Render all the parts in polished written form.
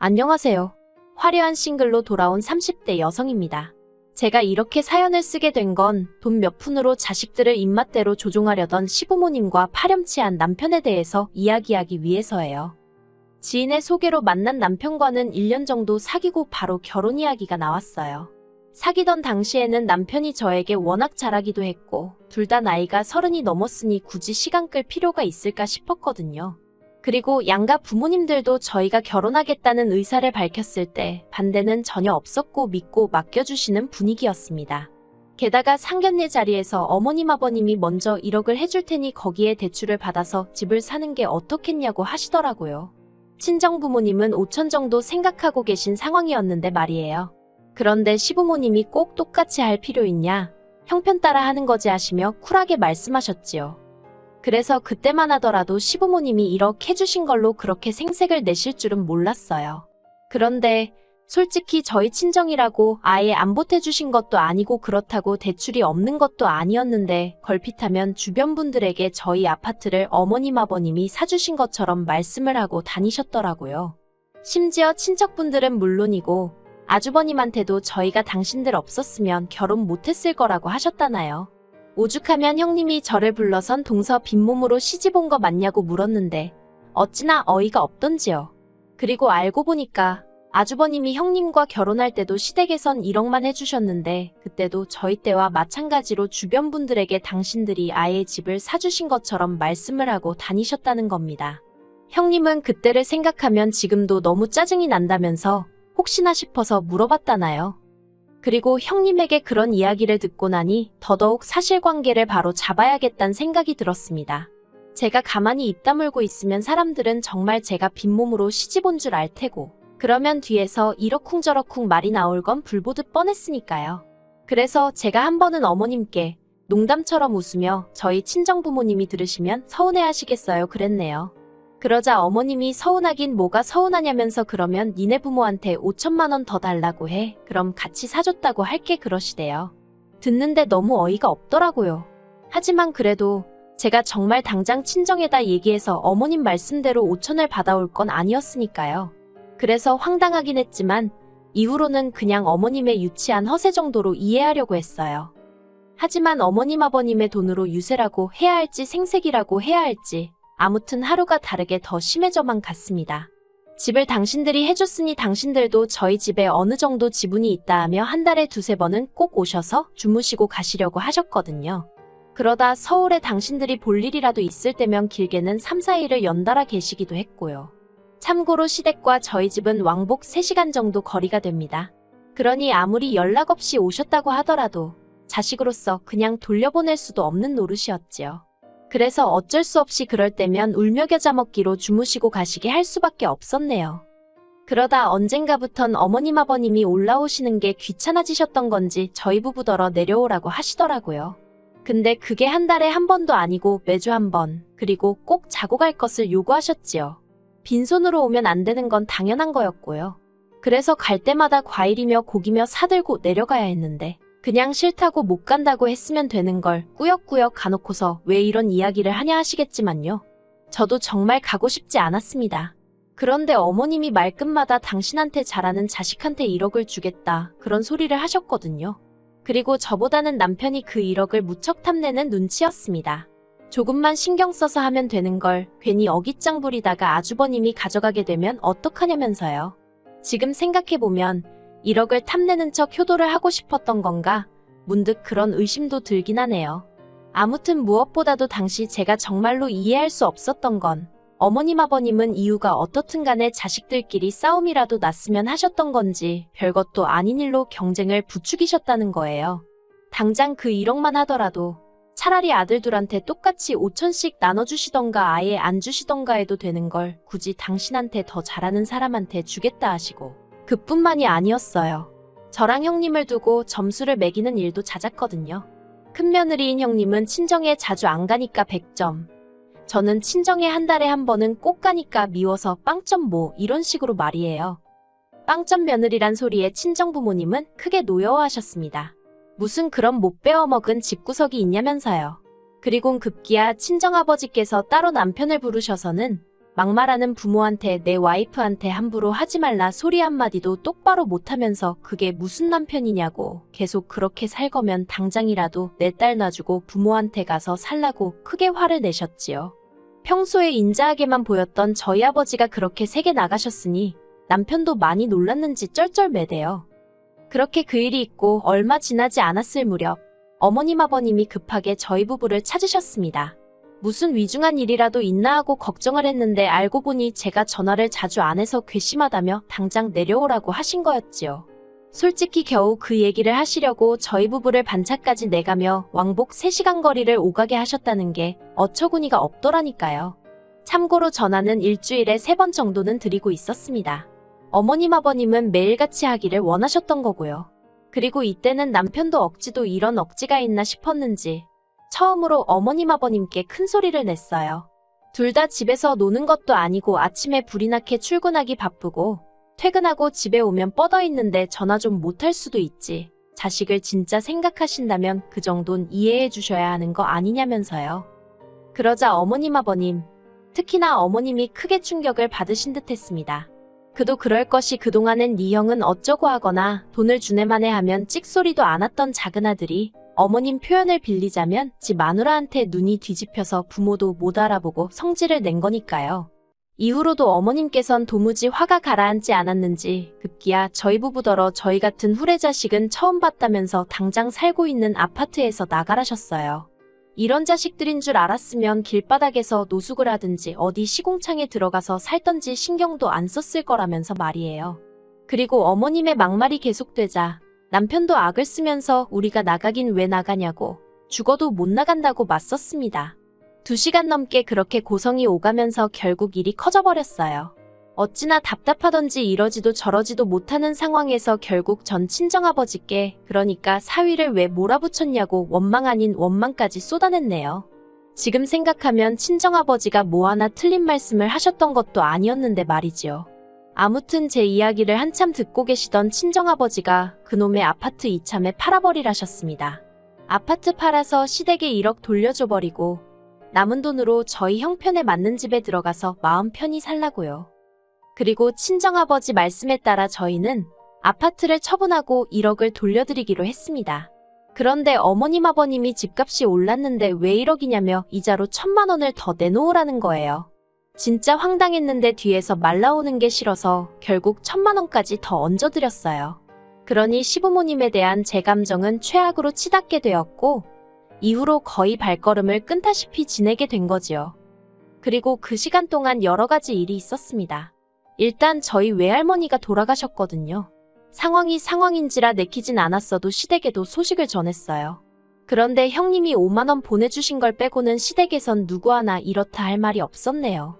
안녕하세요. 화려한 싱글로 돌아온 30대 여성입니다. 제가 이렇게 사연을 쓰게 된 건 돈 몇 푼으로 자식들을 입맛대로 조종하려던 시부모님과 파렴치한 남편에 대해서 이야기하기 위해서예요. 지인의 소개로 만난 남편과는 1년 정도 사귀고 바로 결혼 이야기가 나왔어요. 사귀던 당시에는 남편이 저에게 워낙 잘하기도 했고 둘 다 나이가 30이 넘었으니 굳이 시간 끌 필요가 있을까 싶었거든요. 그리고 양가 부모님들도 저희가 결혼하겠다는 의사를 밝혔을 때 반대는 전혀 없었고 믿고 맡겨주시는 분위기였습니다. 게다가 상견례 자리에서 어머님 아버님이 먼저 1억을 해줄 테니 거기에 대출을 받아서 집을 사는 게 어떻겠냐고 하시더라고요. 친정 부모님은 5천 정도 생각하고 계신 상황이었는데 말이에요. 그런데 시부모님이 꼭 똑같이 할 필요 있냐? 형편 따라 하는 거지 하시며 쿨하게 말씀하셨지요. 그래서 그때만 하더라도 시부모님이 1억 해주신 걸로 그렇게 생색을 내실 줄은 몰랐어요. 그런데 솔직히 저희 친정이라고 아예 안 보태주신 것도 아니고 그렇다고 대출이 없는 것도 아니었는데 걸핏하면 주변 분들에게 저희 아파트를 어머님 아버님이 사주신 것처럼 말씀을 하고 다니셨더라고요. 심지어 친척분들은 물론이고 아주버님한테도 저희가 당신들 없었으면 결혼 못했을 거라고 하셨다나요. 오죽하면 형님이 저를 불러선 동서 빈몸으로 시집 온 거 맞냐고 물었는데 어찌나 어이가 없던지요. 그리고 알고 보니까 아주버님이 형님과 결혼할 때도 시댁에선 1억만 해주셨는데 그때도 저희 때와 마찬가지로 주변 분들에게 당신들이 아예 집을 사주신 것처럼 말씀을 하고 다니셨다는 겁니다. 형님은 그때를 생각하면 지금도 너무 짜증이 난다면서 혹시나 싶어서 물어봤다나요. 그리고 형님에게 그런 이야기를 듣고 나니 더더욱 사실관계를 바로 잡아야겠다는 생각이 들었습니다. 제가 가만히 입 다물고 있으면 사람들은 정말 제가 빈몸으로 시집 온 줄 알 테고 그러면 뒤에서 이러쿵저러쿵 말이 나올 건 불보듯 뻔했으니까요. 그래서 제가 한 번은 어머님께 농담처럼 웃으며 저희 친정부모님이 들으시면 서운해하시겠어요 그랬네요. 그러자 어머님이 서운하긴 뭐가 서운하냐면서 그러면 니네 부모한테 5천만 원 더 달라고 해. 그럼 같이 사줬다고 할게 그러시대요. 듣는데 너무 어이가 없더라고요. 하지만 그래도 제가 정말 당장 친정에다 얘기해서 어머님 말씀대로 5천을 받아올 건 아니었으니까요. 그래서 황당하긴 했지만 이후로는 그냥 어머님의 유치한 허세 정도로 이해하려고 했어요. 하지만 어머님 아버님의 돈으로 유세라고 해야 할지 생색이라고 해야 할지 아무튼 하루가 다르게 더 심해져만 갔습니다. 집을 당신들이 해줬으니 당신들도 저희 집에 어느 정도 지분이 있다 하며 한 달에 2~3번은 꼭 오셔서 주무시고 가시려고 하셨거든요. 그러다 서울에 당신들이 볼 일이라도 있을 때면 길게는 3~4일을 연달아 계시기도 했고요. 참고로 시댁과 저희 집은 왕복 3시간 정도 거리가 됩니다. 그러니 아무리 연락 없이 오셨다고 하더라도 자식으로서 그냥 돌려보낼 수도 없는 노릇이었지요. 그래서 어쩔 수 없이 그럴 때면 울며 겨자 먹기로 주무시고 가시게 할 수밖에 없었네요. 그러다 언젠가부턴 어머님 아버님이 올라오시는 게 귀찮아지셨던 건지 저희 부부더러 내려오라고 하시더라고요. 근데 그게 한 달에 한 번도 아니고 매주 한 번, 그리고 꼭 자고 갈 것을 요구하셨지요. 빈손으로 오면 안 되는 건 당연한 거였고요. 그래서 갈 때마다 과일이며 고기며 사들고 내려가야 했는데 그냥 싫다고 못 간다고 했으면 되는 걸 꾸역꾸역 가놓고서 왜 이런 이야기를 하냐 하시겠지만요. 저도 정말 가고 싶지 않았습니다. 그런데 어머님이 말끝마다 당신한테 잘하는 자식한테 1억을 주겠다 그런 소리를 하셨거든요. 그리고 저보다는 남편이 그 1억을 무척 탐내는 눈치였습니다. 조금만 신경 써서 하면 되는 걸 괜히 어깃장 부리다가 아주버님이 가져가게 되면 어떡하냐면서요. 지금 생각해보면 1억을 탐내는 척 효도를 하고 싶었던 건가? 문득 그런 의심도 들긴 하네요. 아무튼 무엇보다도 당시 제가 정말로 이해할 수 없었던 건 어머님 아버님은 이유가 어떻든 간에 자식들끼리 싸움이라도 났으면 하셨던 건지 별것도 아닌 일로 경쟁을 부추기셨다는 거예요. 당장 그 1억만 하더라도 차라리 아들들한테 똑같이 5천씩 나눠주시던가 아예 안 주시던가 해도 되는 걸 굳이 당신한테 더 잘하는 사람한테 주겠다 하시고 그뿐만이 아니었어요. 저랑 형님을 두고 점수를 매기는 일도 잦았거든요. 큰며느리인 형님은 친정에 자주 안 가니까 100점. 저는 친정에 한 달에 한 번은 꼭 가니까 미워서 빵점 뭐 이런 식으로 말이에요. 빵점 며느리란 소리에 친정 부모님은 크게 노여워하셨습니다. 무슨 그런 못 배워먹은 집구석이 있냐면서요. 그리곤 급기야 친정아버지께서 따로 남편을 부르셔서는 막말하는 부모한테 내 와이프한테 함부로 하지 말라 소리 한마디도 똑바로 못하면서 그게 무슨 남편이냐고 계속 그렇게 살 거면 당장이라도 내 딸 놔주고 부모한테 가서 살라고 크게 화를 내셨지요. 평소에 인자하게만 보였던 저희 아버지가 그렇게 세게 나가셨으니 남편도 많이 놀랐는지 쩔쩔매대요. 그렇게 그 일이 있고 얼마 지나지 않았을 무렵 어머님 아버님이 급하게 저희 부부를 찾으셨습니다. 무슨 위중한 일이라도 있나 하고 걱정을 했는데 알고 보니 제가 전화를 자주 안 해서 괘씸하다며 당장 내려오라고 하신 거였지요. 솔직히 겨우 그 얘기를 하시려고 저희 부부를 반차까지 내가며 왕복 3시간 거리를 오가게 하셨다는 게 어처구니가 없더라니까요. 참고로 전화는 일주일에 3번 정도는 드리고 있었습니다. 어머님 아버님은 매일같이 하기를 원하셨던 거고요. 그리고 이때는 남편도 억지도 이런 억지가 있나 싶었는지 처음으로 어머님 아버님께 큰 소리를 냈어요. 둘 다 집에서 노는 것도 아니고 아침에 불이 나게 출근하기 바쁘고 퇴근하고 집에 오면 뻗어 있는데 전화 좀 못할 수도 있지. 자식을 진짜 생각하신다면 그 정도는 이해해 주셔야 하는 거 아니냐면서요. 그러자 어머님 아버님, 특히나 어머님이 크게 충격을 받으신 듯 했습니다. 그도 그럴 것이 그동안엔 네 형은 어쩌고 하거나 돈을 주네마네 하면 찍소리도 않았던 작은 아들이 어머님 표현을 빌리자면 지 마누라한테 눈이 뒤집혀서 부모도 못 알아보고 성질을 낸 거니까요. 이후로도 어머님께선 도무지 화가 가라앉지 않았는지 급기야 저희 부부더러 저희 같은 후레자식은 처음 봤다면서 당장 살고 있는 아파트에서 나가라셨어요. 이런 자식들인 줄 알았으면 길바닥에서 노숙을 하든지 어디 시공창에 들어가서 살던지 신경도 안 썼을 거라면서 말이에요. 그리고 어머님의 막말이 계속되자 남편도 악을 쓰면서 우리가 나가긴 왜 나가냐고 죽어도 못 나간다고 맞섰습니다. 2시간 넘게 그렇게 고성이 오가면서 결국 일이 커져버렸어요. 어찌나 답답하던지 이러지도 저러지도 못하는 상황에서 결국 전 친정아버지께 그러니까 사위를 왜 몰아붙였냐고 원망 아닌 원망까지 쏟아냈네요. 지금 생각하면 친정아버지가 뭐 하나 틀린 말씀을 하셨던 것도 아니었는데 말이지요. 아무튼 제 이야기를 한참 듣고 계시던 친정아버지가 그놈의 아파트 이참에 팔아버리라셨습니다. 아파트 팔아서 시댁에 1억 돌려줘버리고 남은 돈으로 저희 형편에 맞는 집에 들어가서 마음 편히 살라고요. 그리고 친정아버지 말씀에 따라 저희는 아파트를 처분하고 1억을 돌려드리기로 했습니다. 그런데 어머님 아버님이 집값이 올랐는데 왜 1억이냐며 이자로 1,000만 원을 더 내놓으라는 거예요. 진짜 황당했는데 뒤에서 말 나오는 게 싫어서 결국 1,000만 원까지 더 얹어드렸어요. 그러니 시부모님에 대한 제 감정은 최악으로 치닫게 되었고 이후로 거의 발걸음을 끊다시피 지내게 된 거지요. 그리고 그 시간 동안 여러 가지 일이 있었습니다. 일단 저희 외할머니가 돌아가셨거든요. 상황이 상황인지라 내키진 않았어도 시댁에도 소식을 전했어요. 그런데 형님이 5만 원 보내주신 걸 빼고는 시댁에선 누구 하나 이렇다 할 말이 없었네요.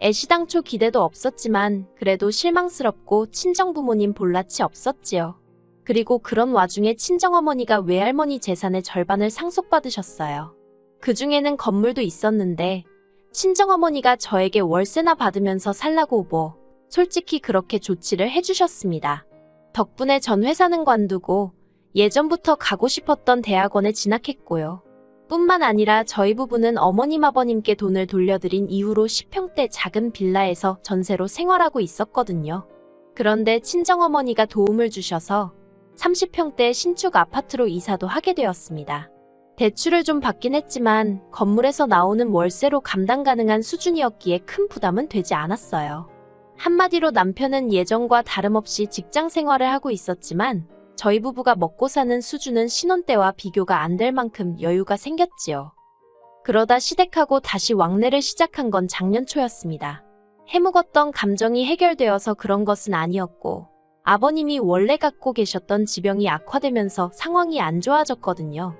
애시당초 기대도 없었지만 그래도 실망스럽고 친정부모님 볼낯이 없었지요. 그리고 그런 와중에 친정어머니가 외할머니 재산의 절반을 상속받으셨어요. 그중에는 건물도 있었는데 친정어머니가 저에게 월세나 받으면서 살라고 솔직히 그렇게 조치를 해주셨습니다. 덕분에 전 회사는 관두고 예전부터 가고 싶었던 대학원에 진학했고요. 뿐만 아니라 저희 부부는 어머님 아버님께 돈을 돌려드린 이후로 10평대 작은 빌라에서 전세로 생활하고 있었거든요. 그런데 친정어머니가 도움을 주셔서 30평대 신축 아파트로 이사도 하게 되었습니다. 대출을 좀 받긴 했지만 건물에서 나오는 월세로 감당 가능한 수준이었기에 큰 부담은 되지 않았어요. 한마디로 남편은 예전과 다름없이 직장 생활을 하고 있었지만 저희 부부가 먹고 사는 수준은 신혼 때와 비교가 안 될 만큼 여유가 생겼지요. 그러다 시댁하고 다시 왕래를 시작한 건 작년 초였습니다. 해묵었던 감정이 해결되어서 그런 것은 아니었고 아버님이 원래 갖고 계셨던 지병이 악화되면서 상황이 안 좋아졌거든요.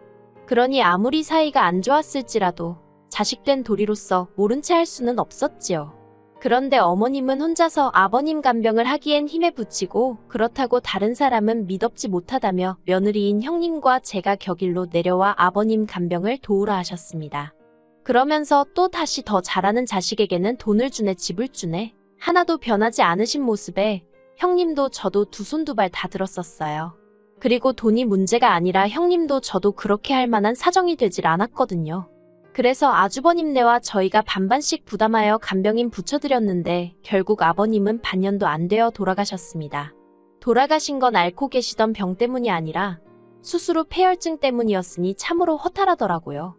그러니 아무리 사이가 안 좋았을지라도 자식된 도리로서 모른 채 할 수는 없었지요. 그런데 어머님은 혼자서 아버님 간병을 하기엔 힘에 부치고 그렇다고 다른 사람은 미덥지 못하다며 며느리인 형님과 제가 격일로 내려와 아버님 간병을 도우라 하셨습니다. 그러면서 또 다시 더 잘하는 자식에게는 돈을 주네 집을 주네 하나도 변하지 않으신 모습에 형님도 저도 두 손 두 발 다 들었었어요. 그리고 돈이 문제가 아니라 형님도 저도 그렇게 할 만한 사정이 되질 않았거든요. 그래서 아주버님네와 저희가 반반씩 부담하여 간병인 붙여드렸는데 결국 아버님은 반년도 안 되어 돌아가셨습니다. 돌아가신 건 앓고 계시던 병 때문이 아니라 수술 후 폐혈증 때문이었으니 참으로 허탈하더라고요.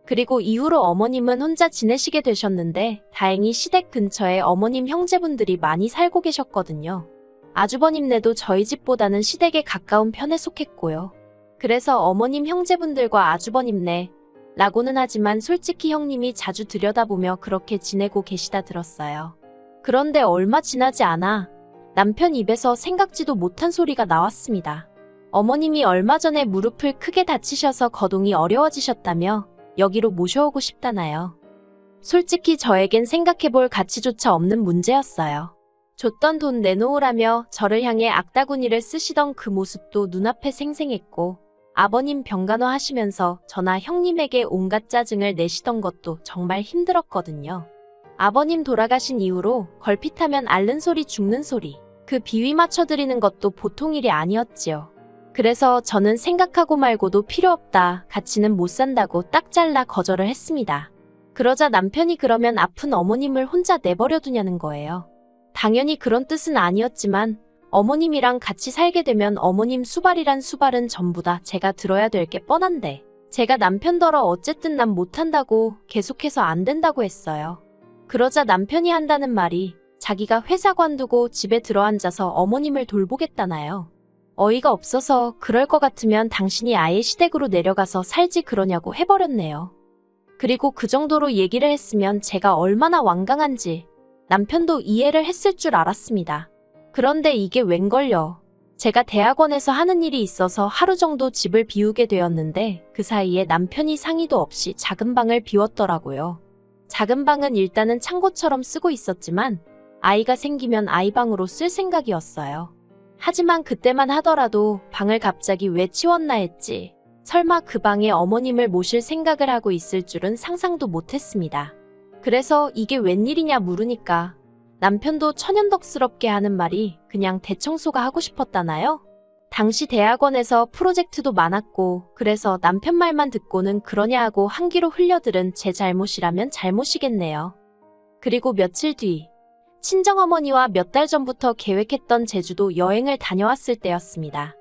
그리고 이후로 어머님은 혼자 지내시게 되셨는데 다행히 시댁 근처에 어머님 형제분들이 많이 살고 계셨거든요. 아주버님네도 저희 집보다는 시댁에 가까운 편에 속했고요. 그래서 어머님 형제분들과 아주버님네 라고는 하지만 솔직히 형님이 자주 들여다보며 그렇게 지내고 계시다 들었어요. 그런데 얼마 지나지 않아 남편 입에서 생각지도 못한 소리가 나왔습니다. 어머님이 얼마 전에 무릎을 크게 다치셔서 거동이 어려워지셨다며 여기로 모셔오고 싶다나요. 솔직히 저에겐 생각해볼 가치조차 없는 문제였어요. 줬던 돈 내놓으라며 저를 향해 악다구니를 쓰시던 그 모습도 눈앞에 생생했고 아버님 병간호 하시면서 저나 형님에게 온갖 짜증을 내시던 것도 정말 힘들었거든요. 아버님 돌아가신 이후로 걸핏하면 앓는 소리 죽는 소리 그 비위 맞춰드리는 것도 보통 일이 아니었지요. 그래서 저는 생각하고 말고도 필요 없다, 같이는 못 산다고 딱 잘라 거절을 했습니다. 그러자 남편이 그러면 아픈 어머님을 혼자 내버려 두냐는 거예요. 당연히 그런 뜻은 아니었지만 어머님이랑 같이 살게 되면 어머님 수발이란 수발은 전부 다 제가 들어야 될 게 뻔한데 제가 남편더러 어쨌든 난 못한다고 계속해서 안 된다고 했어요. 그러자 남편이 한다는 말이 자기가 회사 관두고 집에 들어앉아서 어머님을 돌보겠다나요. 어이가 없어서 그럴 것 같으면 당신이 아예 시댁으로 내려가서 살지 그러냐고 해버렸네요. 그리고 그 정도로 얘기를 했으면 제가 얼마나 완강한지 남편도 이해를 했을 줄 알았습니다. 그런데 이게 웬걸요. 제가 대학원에서 하는 일이 있어서 하루 정도 집을 비우게 되었는데 그 사이에 남편이 상의도 없이 작은 방을 비웠더라고요. 작은 방은 일단은 창고처럼 쓰고 있었지만 아이가 생기면 아이방으로 쓸 생각이었어요. 하지만 그때만 하더라도 방을 갑자기 왜 치웠나 했지. 설마 그 방에 어머님을 모실 생각을 하고 있을 줄은 상상도 못했습니다. 그래서 이게 웬일이냐 물으니까 남편도 천연덕스럽게 하는 말이 그냥 대청소가 하고 싶었다나요? 당시 대학원에서 프로젝트도 많았고 그래서 남편 말만 듣고는 그러냐 하고 한 귀로 흘려들은 제 잘못이라면 잘못이겠네요. 그리고 며칠 뒤 친정어머니와 몇 달 전부터 계획했던 제주도 여행을 다녀왔을 때였습니다.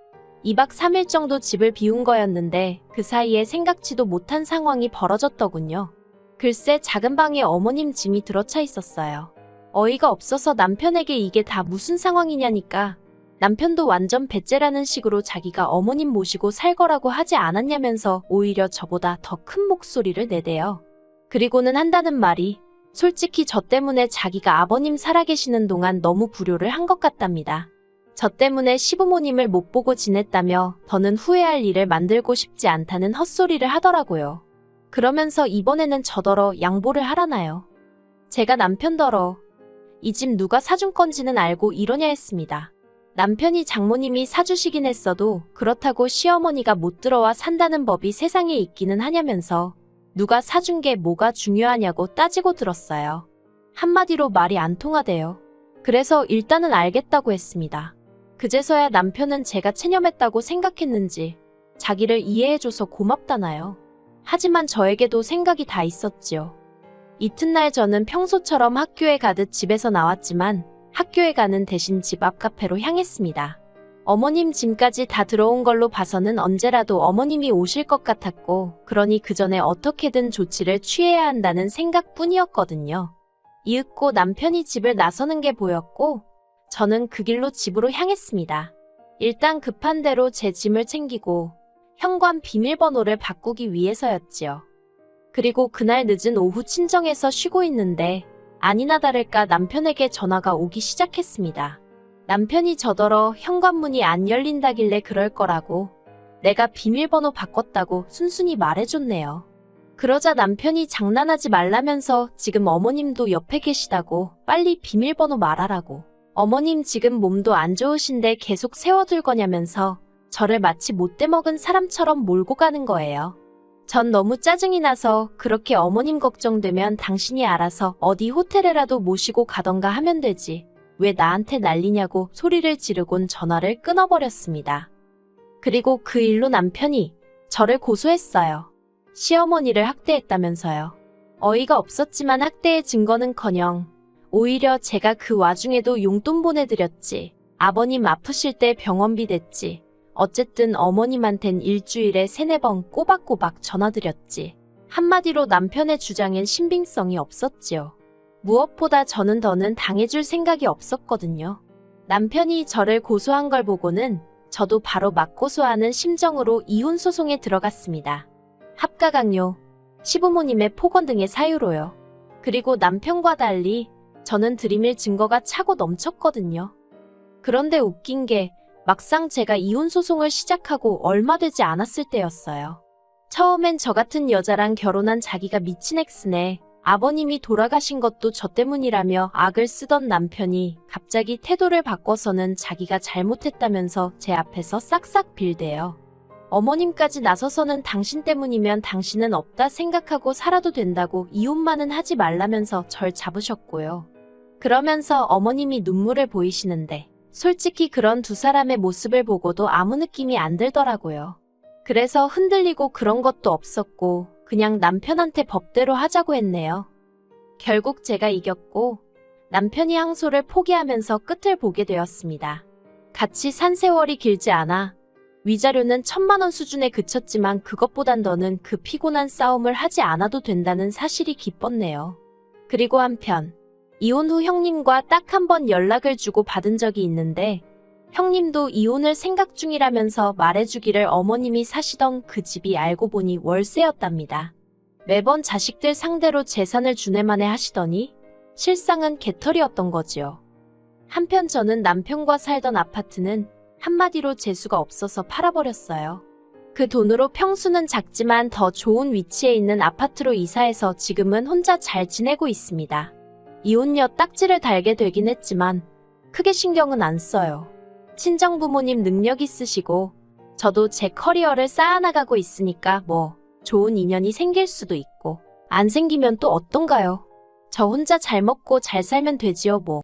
2박 3일 정도 집을 비운 거였는데 그 사이에 생각지도 못한 상황이 벌어졌더군요. 글쎄 작은 방에 어머님 짐이 들어차 있었어요. 어이가 없어서 남편에게 이게 다 무슨 상황이냐니까 남편도 완전 배째라는 식으로 자기가 어머님 모시고 살 거라고 하지 않았냐면서 오히려 저보다 더 큰 목소리를 내대요. 그리고는 한다는 말이 솔직히 저 때문에 자기가 아버님 살아계시는 동안 너무 불효를 한 것 같답니다. 저 때문에 시부모님을 못 보고 지냈다며 더는 후회할 일을 만들고 싶지 않다는 헛소리를 하더라고요. 그러면서 이번에는 저더러 양보를 하라나요. 제가 남편더러 이 집 누가 사준 건지는 알고 이러냐 했습니다. 남편이 장모님이 사주시긴 했어도 그렇다고 시어머니가 못 들어와 산다는 법이 세상에 있기는 하냐면서 누가 사준 게 뭐가 중요하냐고 따지고 들었어요. 한마디로 말이 안 통하대요. 그래서 일단은 알겠다고 했습니다. 그제서야 남편은 제가 체념했다고 생각했는지 자기를 이해해줘서 고맙다나요. 하지만 저에게도 생각이 다 있었지요. 이튿날 저는 평소처럼 학교에 가듯 집에서 나왔지만 학교에 가는 대신 집 앞 카페로 향했습니다. 어머님 짐까지 다 들어온 걸로 봐서는 언제라도 어머님이 오실 것 같았고 그러니 그 전에 어떻게든 조치를 취해야 한다는 생각뿐이었거든요. 이윽고 남편이 집을 나서는 게 보였고 저는 그 길로 집으로 향했습니다. 일단 급한 대로 제 짐을 챙기고 현관 비밀번호를 바꾸기 위해서였지요. 그리고 그날 늦은 오후 친정에서 쉬고 있는데 아니나 다를까 남편에게 전화가 오기 시작했습니다. 남편이 저더러 현관문이 안 열린다길래 그럴 거라고 내가 비밀번호 바꿨다고 순순히 말해줬네요. 그러자 남편이 장난하지 말라면서 지금 어머님도 옆에 계시다고 빨리 비밀번호 말하라고 어머님 지금 몸도 안 좋으신데 계속 세워둘 거냐면서 저를 마치 못돼 먹은 사람처럼 몰고 가는 거예요. 전 너무 짜증이 나서 그렇게 어머님 걱정되면 당신이 알아서 어디 호텔에라도 모시고 가던가 하면 되지. 왜 나한테 난리냐고 소리를 지르곤 전화를 끊어버렸습니다. 그리고 그 일로 남편이 저를 고소했어요. 시어머니를 학대했다면서요. 어이가 없었지만 학대의 증거는커녕 오히려 제가 그 와중에도 용돈 보내드렸지. 아버님 아프실 때 병원비 냈지. 어쨌든 어머님한텐 일주일에 3-4번 꼬박꼬박 전화드렸지. 한마디로 남편의 주장엔 신빙성이 없었지요. 무엇보다 저는 더는 당해줄 생각이 없었거든요. 남편이 저를 고소한 걸 보고는 저도 바로 맞고소하는 심정으로 이혼 소송에 들어갔습니다. 합가강요, 시부모님의 폭언 등의 사유로요. 그리고 남편과 달리 저는 들이밀 증거가 차고 넘쳤거든요. 그런데 웃긴 게 막상 제가 이혼 소송을 시작하고 얼마 되지 않았을 때였어요. 처음엔 저 같은 여자랑 결혼한 자기가 미친 엑스네. 아버님이 돌아가신 것도 저 때문이라며 악을 쓰던 남편이 갑자기 태도를 바꿔서는 자기가 잘못했다면서 제 앞에서 싹싹 빌대요. 어머님까지 나서서는 당신 때문이면 당신은 없다 생각하고 살아도 된다고 이혼만은 하지 말라면서 절 잡으셨고요. 그러면서 어머님이 눈물을 보이시는데 솔직히 그런 두 사람의 모습을 보고도 아무 느낌이 안 들더라고요. 그래서 흔들리고 그런 것도 없었고 그냥 남편한테 법대로 하자고 했네요. 결국 제가 이겼고 남편이 항소를 포기하면서 끝을 보게 되었습니다. 같이 산 세월이 길지 않아 위자료는 1,000만 원 수준에 그쳤지만 그것보단 더는 그 피곤한 싸움을 하지 않아도 된다는 사실이 기뻤네요. 그리고 한편 이혼 후 형님과 딱 한 번 연락을 주고 받은 적이 있는데 형님도 이혼을 생각 중이라면서 말해주기를 어머님이 사시던 그 집이 알고 보니 월세였답니다. 매번 자식들 상대로 재산을 주네마네 하시더니 실상은 개털이었던 거지요. 한편 저는 남편과 살던 아파트는 한마디로 재수가 없어서 팔아버렸어요. 그 돈으로 평수는 작지만 더 좋은 위치에 있는 아파트로 이사해서 지금은 혼자 잘 지내고 있습니다. 이혼녀 딱지를 달게 되긴 했지만 크게 신경은 안 써요. 친정부모님 능력 있으시고 저도 제 커리어를 쌓아나가고 있으니까 뭐 좋은 인연이 생길 수도 있고 안 생기면 또 어떤가요? 저 혼자 잘 먹고 잘 살면 되지요 뭐.